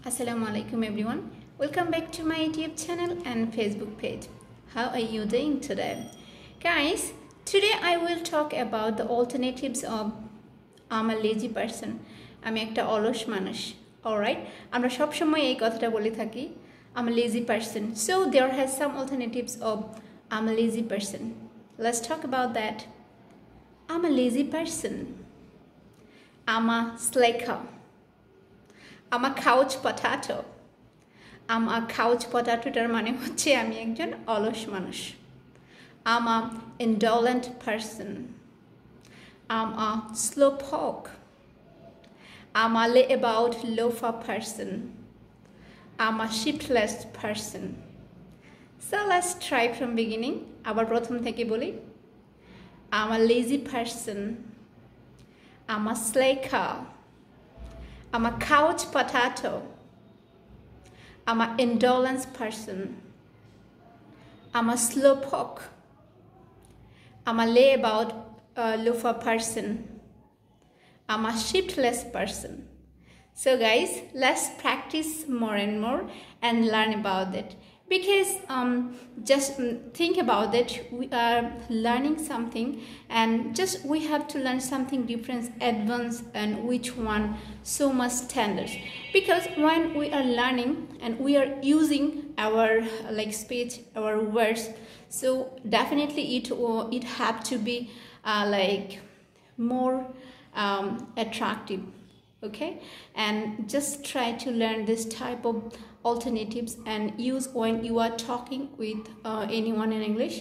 Assalamu alaikum everyone. Welcome back to my YouTube channel and Facebook page. How are you doing today? Guys, today I will talk about the alternatives of I'm a lazy person. আমি একটা অলস মানুষ. Alright? আমরা সব সময় এই কথাটা বলে থাকি. I'm a lazy person. So there has some alternatives of I'm a lazy person. Let's talk about that. I'm a lazy person. I'm a slacker. I'm a couch potato. I'm a couch potato টার মানে হচ্ছে আমি একজন অলস মানুষ. I'm a indolent person. I'm a slowpoke. I'm a layabout loafer person. I'm a shiftless person. So let's try from beginning. আবার প্রথম থেকে বলি. I'm a lazy person. I'm a slacker. I'm a couch potato. I'm an indolent person. I'm a slowpoke. I'm a layabout loafer person. I'm a shiftless person. So guys, let's practice more and more and learn about it. Because just think about it, we are learning something and just we have to learn something different, advanced, and which one so much standards. Because when we are learning and we are using our speech, our words, so definitely it have to be more attractive. Okay, and just try to learn this type of alternatives and use when you are talking with anyone in English,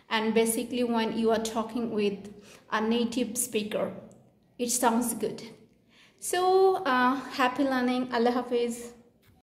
and basically when you are talking with a native speaker. It sounds good. So happy learning. Allah Hafiz.